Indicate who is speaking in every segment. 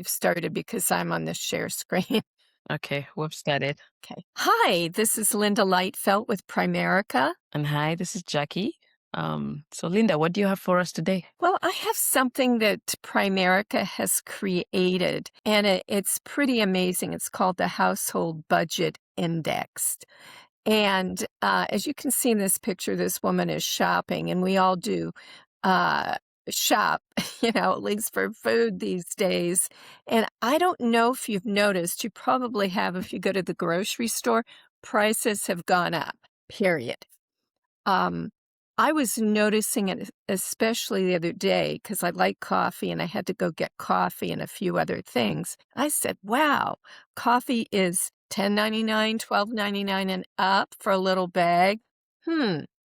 Speaker 1: You've started because I'm on the share screen.
Speaker 2: Okay, we've started.
Speaker 1: Okay. Hi, this is Linda Lightfelt with Primerica.
Speaker 2: And hi, this is Jackie. So Linda, what do you have for us today?
Speaker 1: Well, I have something that Primerica has created, and it's pretty amazing. It's called the Household Budget Index. And as you can see in this picture, this woman is shopping, and we all do uh, shop, at least for food these days. And I don't know if you've noticed, you probably have if you go to the grocery store, prices have gone up, period. Um, I was noticing it especially the other day because I like coffee and I had to go get coffee and a few other things. I said, wow, coffee is $10.99, $12.99 and up for a little bag.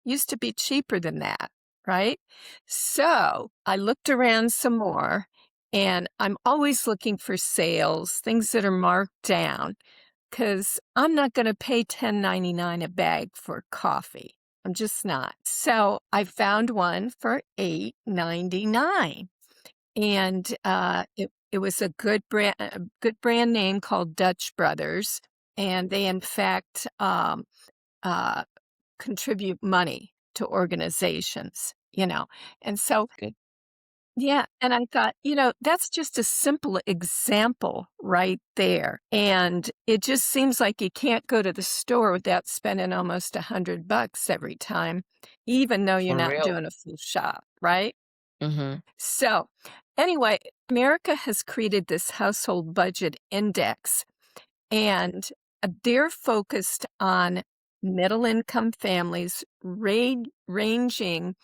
Speaker 1: Used to be cheaper than that, right? So I looked around some more and I'm always looking for sales, things that are marked down, because I'm not going to pay $10.99 a bag for coffee. I'm just not. So I found one for $8.99, and it was a good brand name called Dutch Brothers, and they in fact uh, contribute money to organizations. And so
Speaker 2: Good.
Speaker 1: yeah, and I thought, that's just a simple example right there. And it just seems like you can't go to the store without spending almost $100 every time, even though you're
Speaker 2: For
Speaker 1: not
Speaker 2: real.
Speaker 1: doing a full shop, right?
Speaker 2: Mm-hmm.
Speaker 1: So, anyway, America has created this household budget index, and they're focused on middle income families ranging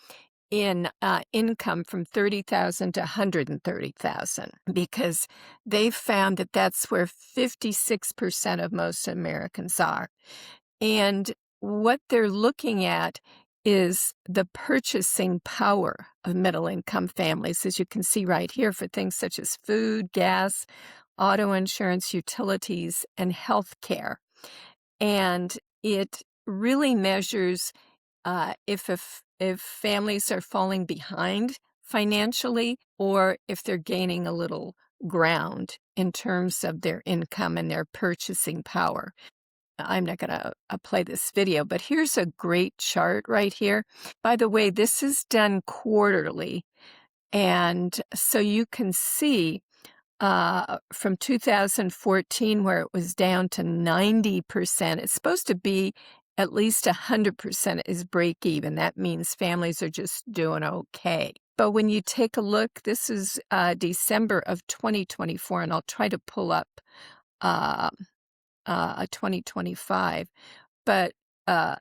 Speaker 1: in income from 30,000 to 130,000 because they found that that's where 56% of most Americans are. And what they're looking at is the purchasing power of middle income families, as you can see right here, for things such as food, gas, auto insurance, utilities, and health care. And it really measures if families are falling behind financially or if they're gaining a little ground in terms of their income and their purchasing power. I'm not going to play this video, but here's a great chart right here. By the way, this is done quarterly, and so you can see from 2014, where it was down to 90%. It's supposed to be at least 100% is break even. That means families are just doing okay. But when you take a look, this is December of 2024, and I'll try to pull up uh, 2025. But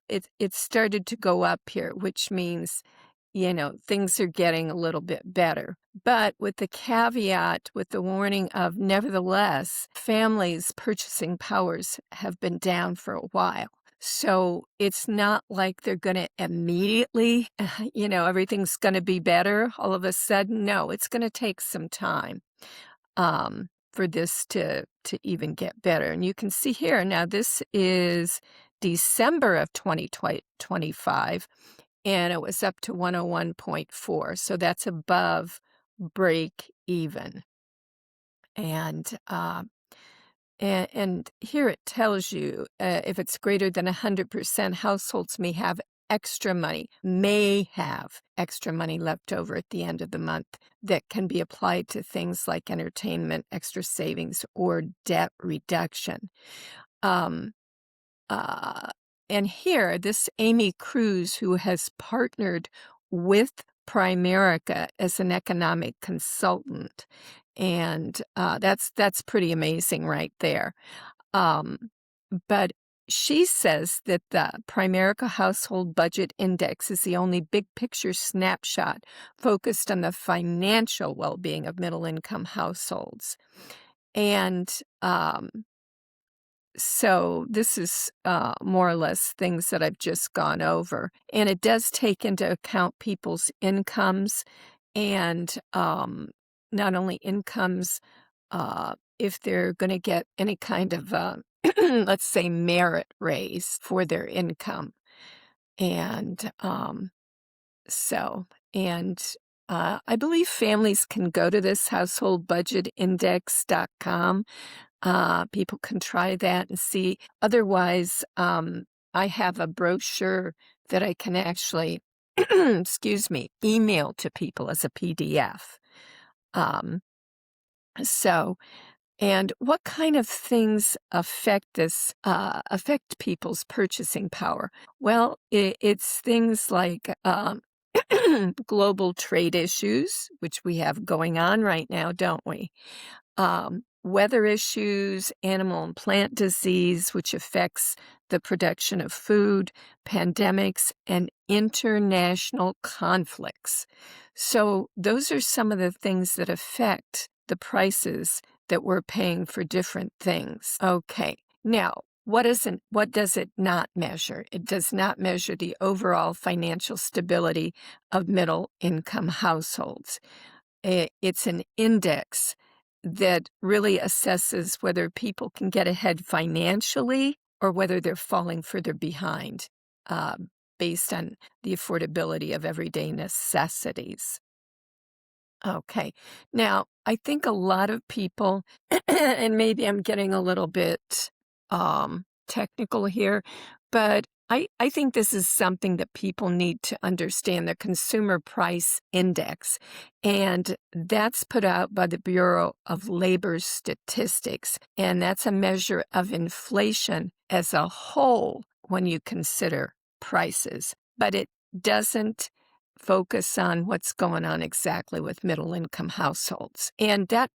Speaker 1: it started to go up here, which means things are getting a little bit better. But with the caveat, with the warning of nevertheless, families' purchasing powers have been down for a while. So it's not like they're going to immediately, everything's going to be better all of a sudden. No, it's going to take some time for this to even get better. And you can see here, now this is December of 2025, and it was up to 101.4. So that's above break even. And and here it tells you if it's greater than 100%, households may have extra money left over at the end of the month that can be applied to things like entertainment, extra savings, or debt reduction. Um, uh, and here, this Amy Cruz, who has partnered with Primerica as an economic consultant, and that's pretty amazing right there. Um, but she says that the Primerica Household Budget Index is the only big picture snapshot focused on the financial well-being of middle-income households. And so this is more or less things that I've just gone over. And it does take into account people's incomes and not only incomes, if they're going to get any kind of, let's say, merit raise for their income. And so, and I believe families can go to this householdbudgetindex.com. People can try that and see. Otherwise, I have a brochure that I can actually, excuse me, email to people as a PDF. Um, so, and what kind of things affect people's purchasing power? Well, it's things like global trade issues, which we have going on right now, don't we? Weather issues, animal and plant disease, which affects the production of food, pandemics, and international conflicts. So, those are some of the things that affect the prices that we're paying for different things. Okay. Now, what does it not measure? It does not measure the overall financial stability of middle income households. It's an index that really assesses whether people can get ahead financially or whether they're falling further behind, based on the affordability of everyday necessities. Okay. Now, I think a lot of people, and maybe I'm getting a little bit technical here, but I think this is something that people need to understand, the Consumer Price Index. And that's put out by the Bureau of Labor Statistics. And that's a measure of inflation as a whole when you consider prices. But it doesn't focus on what's going on exactly with middle income households. And that,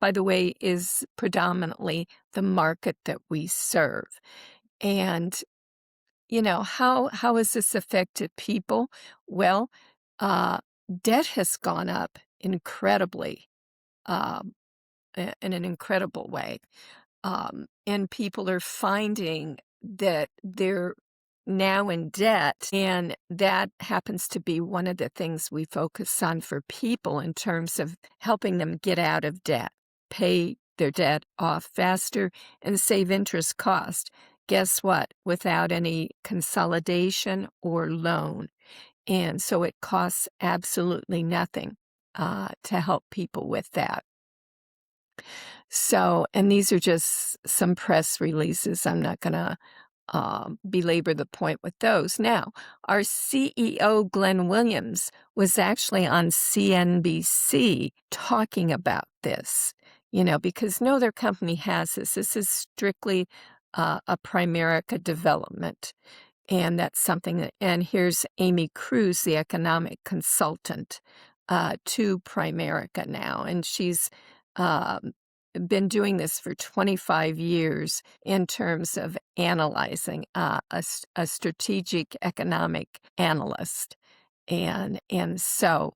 Speaker 1: by the way, is predominantly the market that we serve. And, how has this affected people? Well, uh, debt has gone up incredibly, um, in an incredible way. And people are finding that they're now in debt, and that happens to be one of the things we focus on for people in terms of helping them get out of debt, pay their debt off faster, and save interest cost. Guess what? Without any consolidation or loan. And so it costs absolutely nothing to help people with that. So, and these are just some press releases. I'm not going to belabor the point with those. Now, our CEO, Glenn Williams, was actually on CNBC talking about this, because no other company has this. This is strictly a Primerica development. And that's something that, and here's Amy Cruz, the economic consultant to Primerica now. And she's um, been doing this for 25 years in terms of analyzing, a strategic economic analyst. And so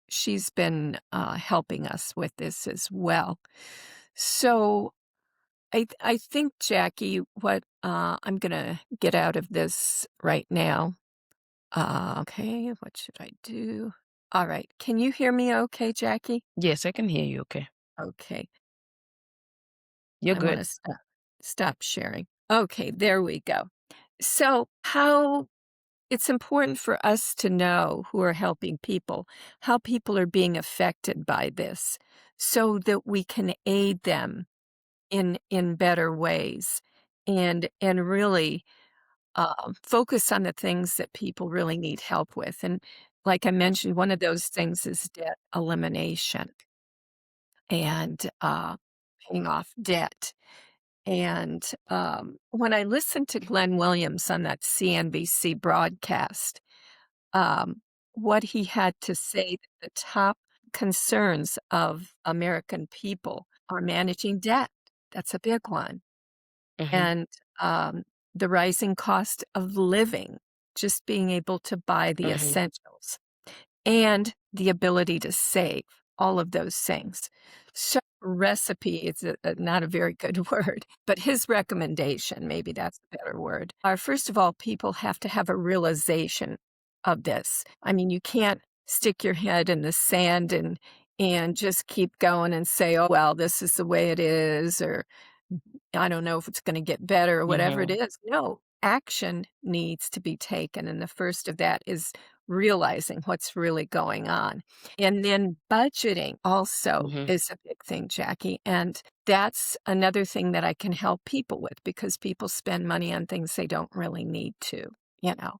Speaker 1: she's been helping us with this as well. So I think, Jackie, what I'm going to get out of this right now. Okay, what should I do? All right. Can you hear me okay, Jackie?
Speaker 2: Yes, I can hear you okay.
Speaker 1: Okay.
Speaker 2: You're
Speaker 1: I want
Speaker 2: good.
Speaker 1: to stop sharing. Okay, there we go. So, how it's important for us to know, who are helping people, how people are being affected by this so that we can aid them in better ways, and really focus on the things that people really need help with. And like I mentioned, one of those things is debt elimination and paying off debt. And when I listened to Glenn Williams on that CNBC broadcast, what he had to say, the top concerns of American people are managing debt. That's a big one.
Speaker 2: Mhm,
Speaker 1: And the rising cost of living, just being able to buy the
Speaker 2: mhm,
Speaker 1: essentials, and the ability to save, all of those things. So recipe is not a very good word, but his recommendation, maybe that's a better word, are first of all, people have to have a realization of this. I mean, you can't stick your head in the sand and just keep going and say, oh, well, this is the way it is, or I don't know if it's going to get better or whatever it
Speaker 2: mhm,
Speaker 1: is. No, action needs to be taken. And the first of that is realizing what's really going on. And then budgeting also
Speaker 2: Mhm.
Speaker 1: is a big thing, Jackie. And that's another thing that I can help people with because people spend money on things they don't really need to, you know.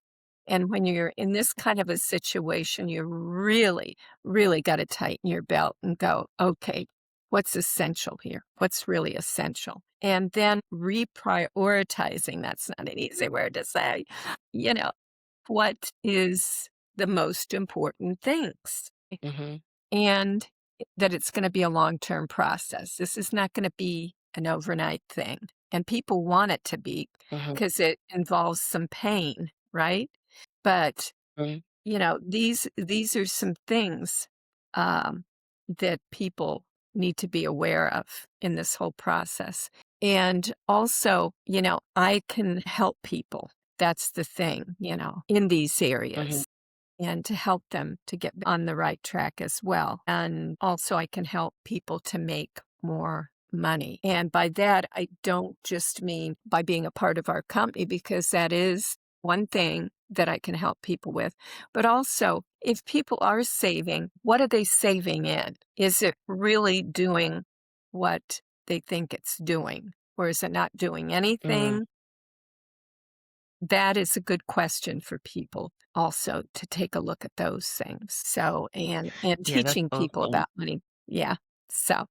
Speaker 1: And when you're in this kind of a situation, you really, really got to tighten your belt and go, okay, what's essential here? What's really essential? And then reprioritizing, that's not an easy word to say, you know, what is the most important things
Speaker 2: Mhm.
Speaker 1: and that it's going to be a long-term process. This is not going to be an overnight thing. And people want it to be
Speaker 2: Mhm.
Speaker 1: because it involves some pain, right? But
Speaker 2: Mhm.
Speaker 1: these are some things um, that people need to be aware of in this whole process. And also, I can help people. That's the thing, in these
Speaker 2: Mhm.
Speaker 1: areas and to help them to get on the right track as well. And also, I can help people to make more money. And by that, I don't just mean by being a part of our company, because that is one thing that I can help people with. But also, if people are saving, what are they saving in? Is it really doing what they think it's doing? Or is it not doing
Speaker 2: Mhm.
Speaker 1: anything? That is a good question for people also to take a look at those things. So, and
Speaker 2: Yeah, that's
Speaker 1: teaching people
Speaker 2: awesome.
Speaker 1: about money. Yeah. So,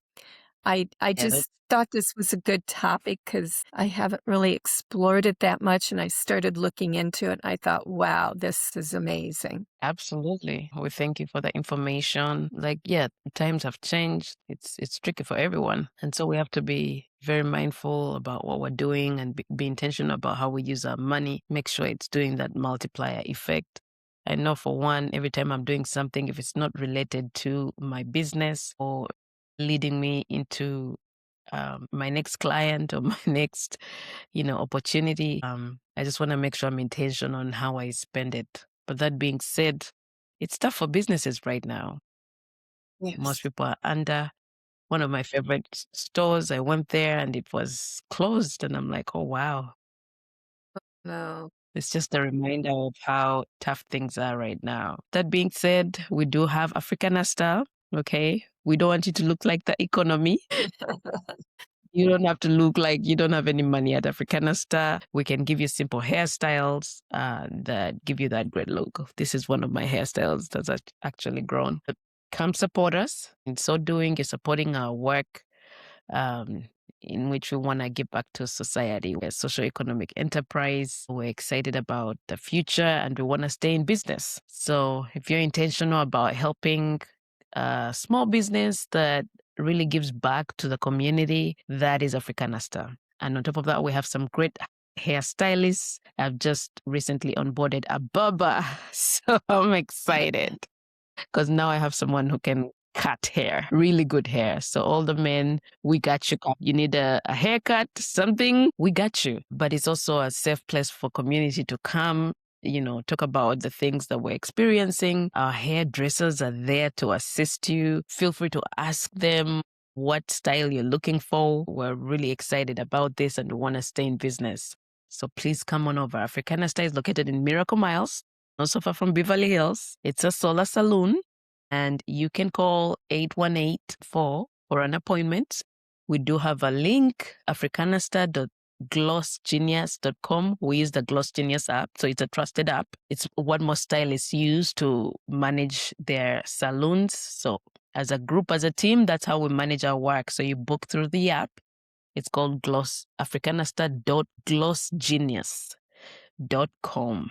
Speaker 1: I
Speaker 2: Yeah, that's
Speaker 1: just thought this was a good topic because I haven't really explored it that much, and I started looking into it, and I thought, "Wow, this is amazing."
Speaker 2: absolutely. We thank you for the information. Like, yeah, times have changed. It's tricky for everyone. And so we have to be very mindful about what we're doing and be intentional about how we use our money. Make sure it's doing that multiplier effect. I know for one, every time I'm doing something, if it's not related to my business or leading me into my next client or my next, opportunity. I just want to make sure I'm intentional on how I spend it. But that being said, it's tough for businesses right now. Most
Speaker 1: Yes.
Speaker 2: people are under. One of my favorite stores, I went there and it was closed. And I'm like, oh, wow.
Speaker 1: No.
Speaker 2: It's just a reminder of how tough things are right now. That being said, we do have Africanasta. Okay. We don't want you to look like the economy. You don't have to look like you don't have any money at Africanasta. We can give you simple hairstyles that give you that great look. This is one of my hairstyles that's actually grown. But come support us. In so doing, you're supporting our work um, in which we want to give back to society. We're a socio-economic enterprise. We're excited about the future and we want to stay in business. So if you're intentional about helping a small business that really gives back to the community, that is Africanasta. And on top of that, we have some great hairstylists. I've just recently onboarded a barber. So I'm excited because now I have someone who can cut hair, really good hair. So all the men, we got you. You need a haircut, something, we got you. But it's also a safe place for community to come, talk about the things that we're experiencing. Our hairdressers are there to assist you. Feel free to ask them what style you're looking for. We're really excited about this and we want to stay in business. So please come on over. Africanasta is located in Miracle Miles, not so far from Beverly Hills. It's a solar saloon, and you can call 8184 for an appointment. We do have a link, africanasta.glossgenius.com. We use the Gloss Genius app, so it's a trusted app. It's what most stylists use to manage their salons. So as a group, as a team, that's how we manage our work. So you book through the app. It's called Gloss, africanasta.glossgenius.com.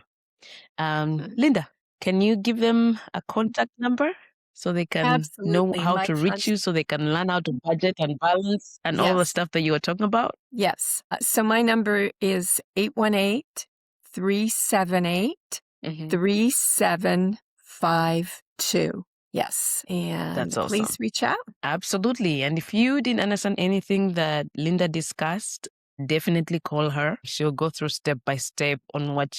Speaker 1: Mhm.
Speaker 2: Linda, can you give them a contact number so they can know
Speaker 1: Absolutely.
Speaker 2: how
Speaker 1: My
Speaker 2: to reach you, so they can learn how to budget and balance and all the
Speaker 1: Yes.
Speaker 2: stuff that you were talking about?
Speaker 1: Yes. So my number is 818-378
Speaker 2: Hmm.
Speaker 1: 3752. Yes. And
Speaker 2: That's awesome.
Speaker 1: please reach out.
Speaker 2: Absolutely. And if you didn't understand anything that Linda discussed, definitely call her. She'll go through step by step on what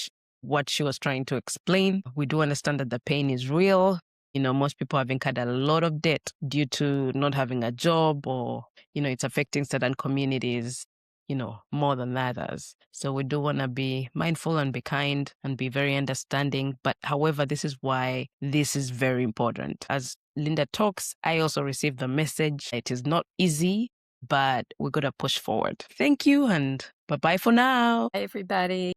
Speaker 2: she was trying to explain. We do understand that the pain is real. Most people have incurred a lot of debt due to not having a job or, it's affecting certain communities. more than others. So we do want to be mindful and be kind and be very understanding. But however, this is why this is very important. As Linda talks, I also received the message. It is not easy, but we're going to push forward. Thank you, and bye-bye for now.
Speaker 1: Bye, everybody.